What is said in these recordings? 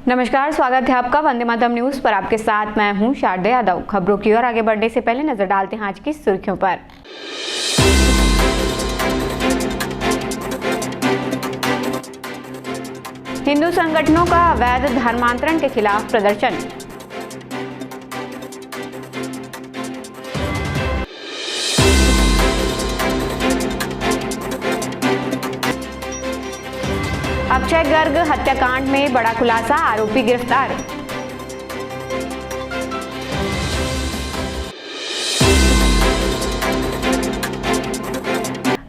नमस्कार, स्वागत है आपका वंदे मातरम न्यूज पर। आपके साथ मैं हूं शारदा यादव। खबरों की ओर आगे बढ़ने से पहले नजर डालते हैं आज की सुर्खियों पर। हिंदू संगठनों का अवैध धर्मांतरण के खिलाफ प्रदर्शन। अक्षय गर्ग हत्याकांड में बड़ा खुलासा, आरोपी गिरफ्तार।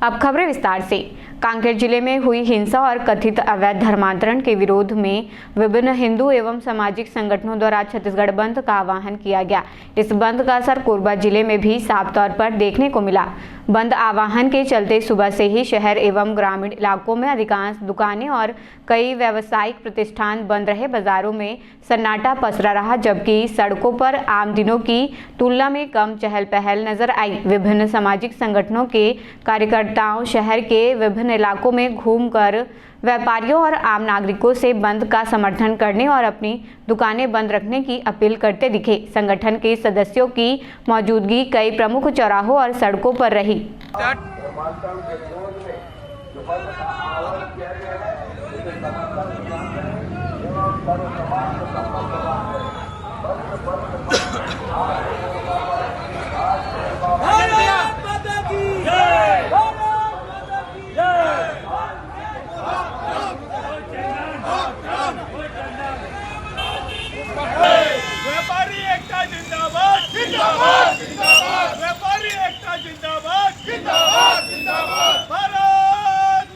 अब खबरें विस्तार से। कांकेर जिले में हुई हिंसा और कथित अवैध धर्मांतरण के विरोध में विभिन्न हिंदू एवं सामाजिक संगठनों द्वारा छत्तीसगढ़ बंद का आह्वान किया गया। इस बंद का असर कोरबा जिले में भी साफ तौर पर देखने को मिला। बंद आह्वान के चलते सुबह से ही शहर एवं ग्रामीण इलाकों में अधिकांश दुकानें और कई व्यावसायिक प्रतिष्ठान बंद रहे। बाजारों में सन्नाटा पसरा रहा, जबकि सड़कों पर आम दिनों की तुलना में कम चहल पहल नजर आई। विभिन्न सामाजिक संगठनों के कार्यकर्ताओं शहर के विभिन्न इलाकों में घूमकर व्यापारियों और आम नागरिकों से बंद का समर्थन करने और अपनी दुकानें बंद रखने की अपील करते दिखे। संगठन के सदस्यों की मौजूदगी कई प्रमुख चौराहों और सड़कों पर रही। व्यापारी एकता जिंदाबाद जिंदाबाद जिंदाबाद, व्यापारी एकता जिंदाबाद जिंदाबाद जिंदाबाद, भारत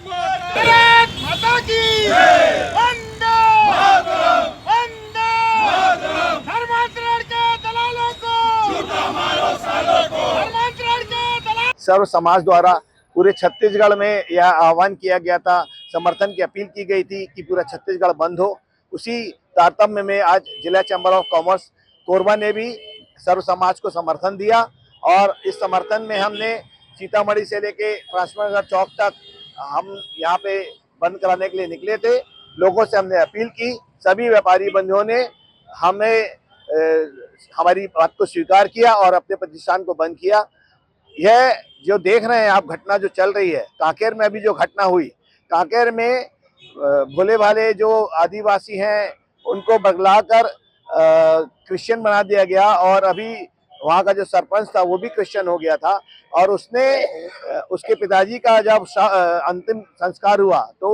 माता की वंदे मातरम, वंदे मातरम। धर्मांतरण के दलालों को झूठा मारो सालों को, धर्मांतरण के दलाल। सर्व समाज द्वारा पूरे छत्तीसगढ़ में यह आह्वान किया गया था, समर्थन की अपील की गई थी कि पूरा छत्तीसगढ़ बंद हो। उसी तारतम्य में आज जिला चैम्बर ऑफ कॉमर्स कोरबा ने भी सर्व समाज को समर्थन दिया और इस समर्थन में हमने सीतामढ़ी से लेके ट्रांसफर चौक तक हम यहाँ पे बंद कराने के लिए निकले थे। लोगों से हमने अपील की, सभी व्यापारी बंधुओं ने हमारी बात को स्वीकार किया और अपने प्रतिष्ठान को बंद किया। यह जो देख रहे हैं आप घटना जो चल रही है कांकेर में, अभी जो घटना हुई कांकेर में, भोले भाले जो आदिवासी हैं उनको बगलाकर क्रिश्चियन बना दिया गया और अभी वहाँ का जो सरपंच था वो भी क्रिश्चियन हो गया था। और उसके पिताजी का जब अंतिम संस्कार हुआ तो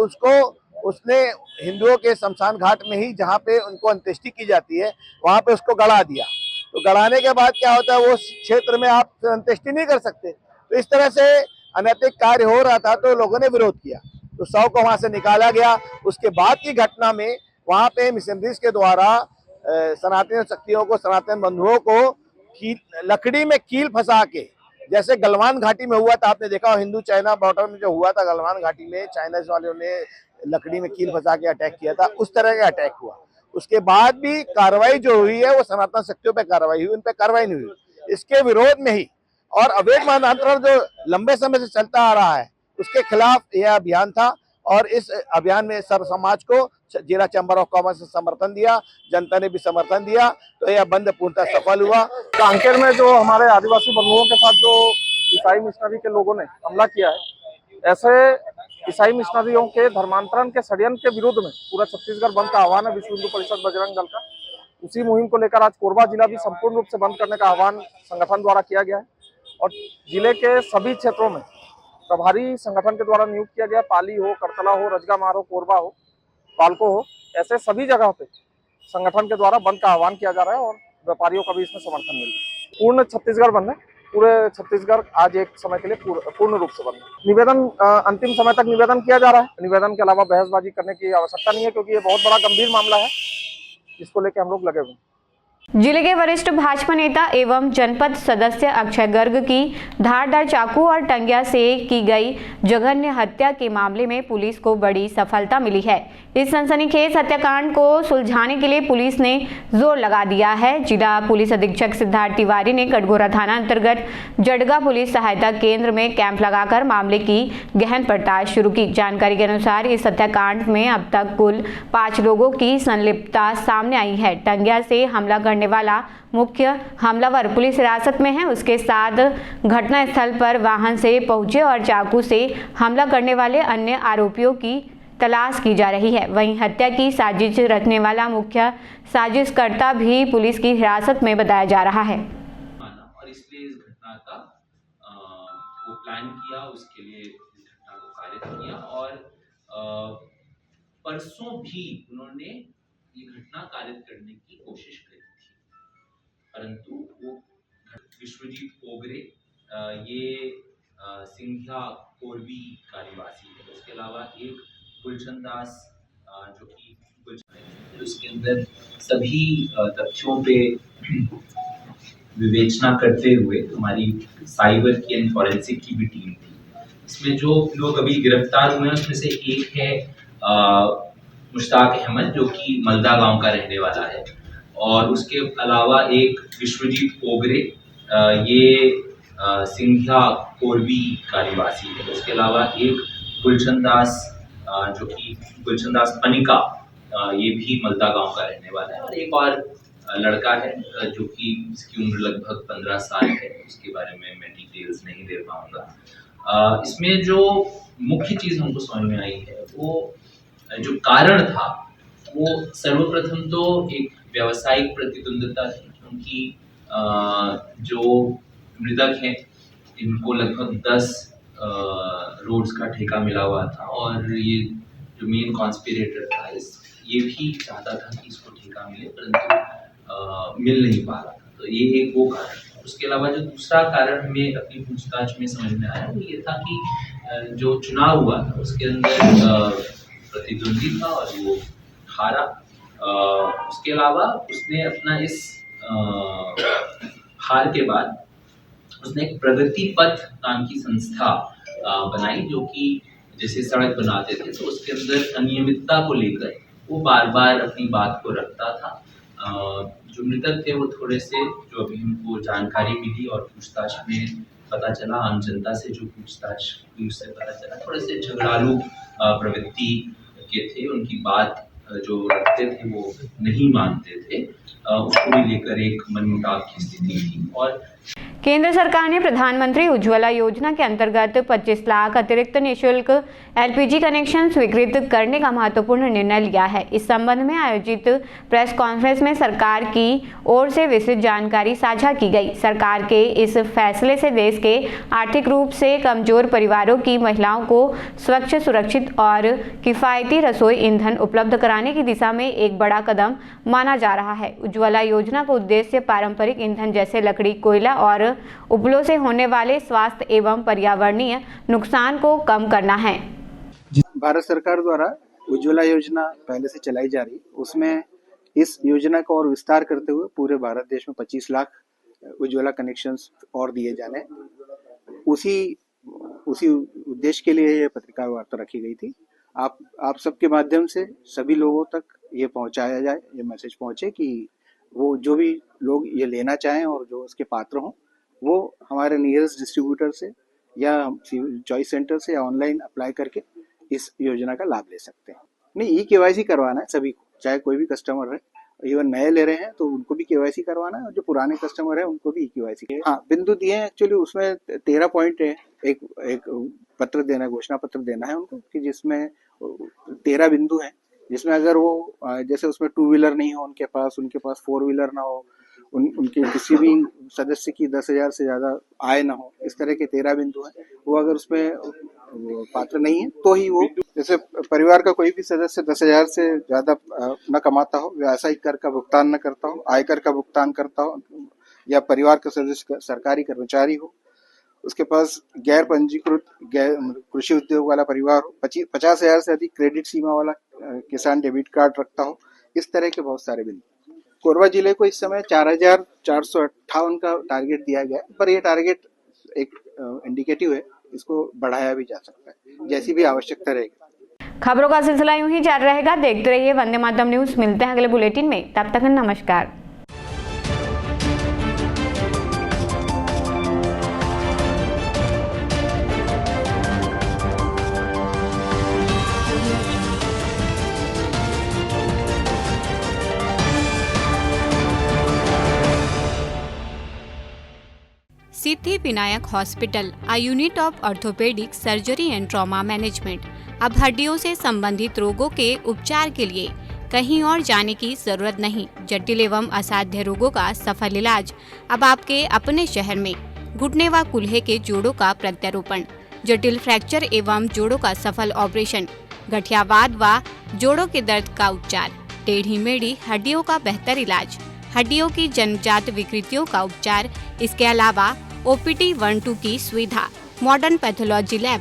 उसने हिंदुओं के शमशान घाट में ही, जहाँ पे उनको अंत्येष्टि की जाती है, वहाँ पे उसको गड़ा दिया। तो गड़ाने के बाद क्या होता है, वो क्षेत्र में आप अंत्येष्टि नहीं कर सकते। तो इस तरह से अनैतिक कार्य हो रहा था तो लोगों ने विरोध किया, तो 100 को वहां से निकाला गया। उसके बाद की घटना में वहां पे मिशनरीज के द्वारा सनातन शक्तियों को, सनातन बंधुओं को लकड़ी में कील फंसा के, जैसे गलवान घाटी में हुआ था, आपने देखा हो हिंदू चाइना बॉर्डर में जो हुआ था गलवान घाटी में, चाइनीज वालों ने लकड़ी में कील फंसा के अटैक किया था, उस तरह का अटैक हुआ। उसके बाद भी कार्रवाई जो हुई है वो सनातन शक्तियों पर कार्रवाई हुई, उन पर कार्रवाई नहीं हुई। इसके विरोध में ही और अवैध धर्मांतरण जो लंबे समय से चलता आ रहा है उसके खिलाफ यह अभियान था और इस अभियान में सर्व समाज को जिला चैम्बर ऑफ कॉमर्स ने समर्थन दिया, जनता ने भी समर्थन दिया, तो यह बंद पूर्णतः सफल हुआ। कांकेर में जो हमारे आदिवासी बंधुओं के साथ जो ईसाई मिशनरी के लोगों ने हमला किया है, ऐसे ईसाई मिशनरियों के धर्मांतरण के षड्यंत्र के विरुद्ध में पूरा छत्तीसगढ़ बंद का आह्वान है विश्व हिंदू परिषद बजरंग दल का। उसी मुहिम को लेकर आज कोरबा जिला भी संपूर्ण रूप से बंद करने का आह्वान संगठन द्वारा किया गया है और जिले के सभी क्षेत्रों में प्रभारी संगठन के द्वारा नियुक्त किया गया। पाली हो, करतला हो, रजगामार हो, कोरबा हो, पालको हो, ऐसे सभी जगह पे संगठन के द्वारा बंद का आह्वान किया जा रहा है और व्यापारियों का भी इसमें समर्थन मिल रहा है। पूर्ण छत्तीसगढ़ बंद है, पूरे छत्तीसगढ़ आज एक समय के लिए पूर्ण रूप से बंद है। निवेदन अंतिम समय तक निवेदन किया जा रहा है। निवेदन के अलावा बहसबाजी करने की आवश्यकता नहीं है, क्योंकि ये बहुत बड़ा गंभीर मामला है जिसको लेकर हम लोग लगे हुए हैं। जिले के वरिष्ठ भाजपा नेता एवं जनपद सदस्य अक्षय गर्ग की धारदार चाकू और टंगिया से की गई जघन्य हत्या के मामले में पुलिस को बड़ी सफलता मिली है। इस सनसनीखेज हत्याकांड को सुलझाने के लिए पुलिस ने जोर लगा दिया है। जिला पुलिस अधीक्षक सिद्धार्थ तिवारी ने कटघोरा थाना अंतर्गत जडगा पुलिस सहायता केंद्र में कैंप लगाकर मामले की गहन पड़ताल शुरू की। जानकारी के अनुसार इस हत्याकांड में अब तक कुल 5 लोगों की संलिप्तता सामने आई है। टंगिया से हमला करने वाला मुख्य हमलावर पुलिस हिरासत में है। उसके साथ घटनास्थल पर वाहन से पहुंचे और चाकू से हमला करने वाले अन्य आरोपियों की तलाश की जा रही है। वहीं हत्या की साजिश रचने वाला मुख्य साजिशकर्ता भी पुलिस की हिरासत में बताया जा रहा है। और इसलिए इस घटना का वो प्लान किया, उसके लिए इस घटना को कारित किया और परसों भी उन्होंने ये घटना कारित करने की कोशिश करी थी, परंतु वो विश्वजीत ओगरे ये सिंधिया कोरबी का निवासी है। उसके अलावा एक गुलशन दास जो कि उसके अंदर सभी तथ्यों पे विवेचना करते हुए हमारी साइबर की एंड फॉरेंसिक की भी टीम थी। इसमें जो लोग अभी गिरफ्तार हुए हैं उसमें से एक है मुश्ताक अहमद जो कि मलदा गांव का रहने वाला है, और उसके अलावा एक विश्वजीत ओगरे ये सिंधिया कोरबी का निवासी है। उसके अलावा एक गुलशन दास जो कि गुलशन दास पनिका ये भी मलदा गांव का रहने वाला है, और एक और लड़का है जो कि इसकी उम्र लगभग 15 साल है। उसके बारे में मैं डिटेल्स नहीं दे पाऊंगा। इसमें जो मुख्य चीज हमको समझ में आई है वो जो कारण था वो सर्वप्रथम तो एक व्यावसायिक प्रतिद्वंद्विता थी, क्योंकि जो मृतक हैं इनको लगभग 10 रोड्स का ठेका मिला हुआ था, और ये जो मेन कॉन्स्पिरेटर था ये भी चाहता था कि इसको ठेका मिले, परंतु मिल नहीं पा रहा था। तो ये एक वो कारण था। उसके अलावा जो दूसरा कारण हमें अपनी पूछताछ में समझ में आया वो ये था कि जो चुनाव हुआ था उसके अंदर प्रतिद्वंदी था और वो हारा। उसके अलावा उसने अपना इस हार के बाद उसने एक प्रगति पथ नाम की संस्था बनाई, जो कि जैसे सड़क बनाते थे तो उसके अंदर अनियमितता को लेकर वो बार बार अपनी बात को रखता था। जो मृतक थे वो थोड़े से, जो अभी हमको जानकारी मिली और पूछताछ में पता चला, आम जनता से जो पूछताछ हुई उससे पता चला, थोड़े से झगड़ालू प्रवृत्ति के थे। उनकी बात जो रखते थे वो नहीं मानते थे, उसको भी लेकर एक मनमुटाव की स्थिति थी। और केंद्र सरकार ने प्रधानमंत्री उज्ज्वला योजना के अंतर्गत 25 लाख अतिरिक्त निःशुल्क एलपीजी कनेक्शन स्वीकृत करने का महत्वपूर्ण निर्णय लिया है। इस संबंध में आयोजित प्रेस कॉन्फ्रेंस में सरकार की ओर से विस्तृत जानकारी साझा की गई। सरकार के इस फैसले से देश के आर्थिक रूप से कमजोर परिवारों की महिलाओं को स्वच्छ, सुरक्षित और किफायती रसोई ईंधन उपलब्ध कराने की दिशा में एक बड़ा कदम माना जा रहा है। उज्ज्वला योजना का उद्देश्य पारंपरिक ईंधन जैसे लकड़ी, कोयला और उपलों से होने वाले स्वास्थ्य एवं पर्यावरणीय नुकसान को कम करना है। भारत सरकार द्वारा उज्ज्वला योजना पहले से चलाई जा रही, उसमें इस योजना का और विस्तार करते हुए पूरे भारत देश में 25 लाख उज्ज्वला कनेक्शंस और दिए जाने, उसी उद्देश्य के लिए ये पत्रकार वार्ता रखी गई थी। आप सबके माध्यम से सभी लोगों तक ये पहुंचाया जाए, ये मैसेज पहुंचे कि वो जो भी लोग ये लेना चाहें और जो उसके पात्र हों वो हमारे नियरेस्ट डिस्ट्रीब्यूटर से या चॉइस सेंटर से या ऑनलाइन अप्लाई करके इस योजना का लाभ ले सकते हैं। नहीं, KYC करवाना है सभी को, चाहे कोई भी कस्टमर है, इवन नए ले रहे हैं तो उनको भी KYC करवाना है, और जो पुराने कस्टमर है उनको भी KYC। हाँ, बिंदु दिए हैं एक्चुअली, उसमें 13 पॉइंट है। एक पत्र देना, घोषणा पत्र देना है उनको कि जिसमें 13 बिंदु हैं, जिसमें अगर वो जैसे उसमें 2 व्हीलर नहीं हो उनके पास 4 व्हीलर ना हो, उनके किसी भी सदस्य की 10,000 से ज्यादा आय ना हो, इस तरह के 13 बिंदु हैं। वो अगर उसमें पात्र नहीं है तो ही वो, जैसे परिवार का कोई भी सदस्य 10,000 से ज्यादा न कमाता हो, व्यावसायिक कर का भुगतान न करता हो, आयकर का भुगतान करता हो, या परिवार का सदस्य सरकारी कर्मचारी हो, उसके पास गैर पंजीकृत कृषि उद्योग वाला परिवार हो, 50,000 से अधिक क्रेडिट सीमा वाला किसान डेबिट कार्ड रखता हो, इस तरह के बहुत सारे बिंदु। कोरबा जिले को इस समय 4,458 का टारगेट दिया गया है, पर ये टारगेट एक इंडिकेटिव है, इसको बढ़ाया भी जा सकता है जैसी भी आवश्यकता रहेगी। खबरों का सिलसिला यूं ही जारी रहेगा। देखते रहिए वंदे मातरम न्यूज। मिलते हैं अगले बुलेटिन में, तब तक नमस्कार। Siddhi Vinayak hospital, a unit of orthopaedic surgery and trauma management. अब हड्डियों से संबंधित रोगों के उपचार के लिए कहीं और जाने की जरूरत नहीं। जटिल एवं असाध्य रोगों का सफल इलाज अब आपके अपने शहर में। घुटने व कूल्हे के जोड़ों का प्रत्यारोपण, जटिल फ्रैक्चर एवं जोड़ों का सफल ऑपरेशन, गठियावाद व जोड़ों के दर्द का उपचार, टेढ़ी मेढ़ी हड्डियों का बेहतर इलाज, हड्डियों की जन्मजात विकृतियों का उपचार। इसके अलावा OPD 1-2 की सुविधा, modern pathology lab,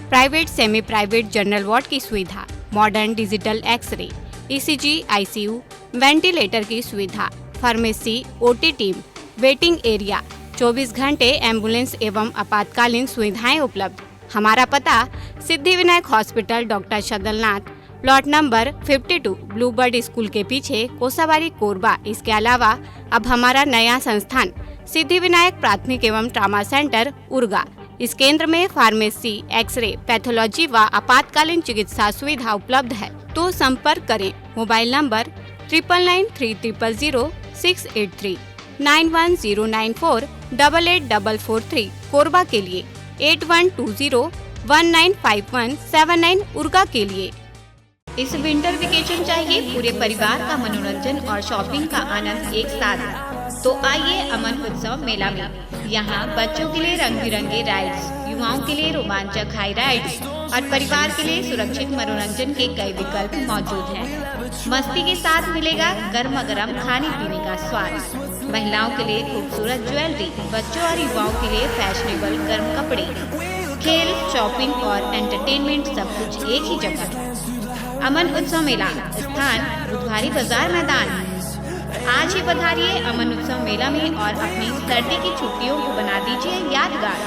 private semi private general ward की सुविधा, modern digital x ray, ECG, ICU, ventilator की सुविधा, pharmacy, OT team, waiting area, 24 घंटे एम्बुलेंस एवं आपातकालीन सुविधाएं उपलब्ध। हमारा पता Siddhi Vinayak hospital, doctor Shadalnath, plot number 52, Bluebird school के पीछे, कोसाबारी, कोरबा। इसके अलावा अब हमारा नया संस्थान सिद्धि विनायक प्राथमिक एवं ट्रामा सेंटर, उर्गा। इस केंद्र में फार्मेसी, एक्सरे, पैथोलॉजी व आपातकालीन चिकित्सा सुविधा उपलब्ध है। तो संपर्क करें। मोबाइल नंबर 9993000683, 9109488443, कोरबा के लिए 8120195179, उर्गा के लिए। इस विंटर वेकेशन चाहिए पूरे परिवार का मनोरंजन और शॉपिंग का आनंद एक साथ, तो आइए अमन उत्सव मेला में। यहाँ बच्चों के लिए रंग बिरंगे राइड्स, युवाओं के लिए रोमांचक हाई राइड्स और परिवार के लिए सुरक्षित मनोरंजन के कई विकल्प मौजूद हैं। मस्ती के साथ मिलेगा गर्मा गर्म खाने पीने का स्वाद, महिलाओं के लिए खूबसूरत ज्वेलरी, बच्चों और युवाओं के लिए फैशनेबल गर्म कपड़े, खेल, शॉपिंग और एंटरटेनमेंट, सब कुछ एक ही जगह। अमन उत्सव मेला, स्थान बुधवारी बाजार मैदान। आज ही पधारिए अमन उत्सव मेला में और अपनी सर्दी की छुट्टियों को बना दीजिए यादगार।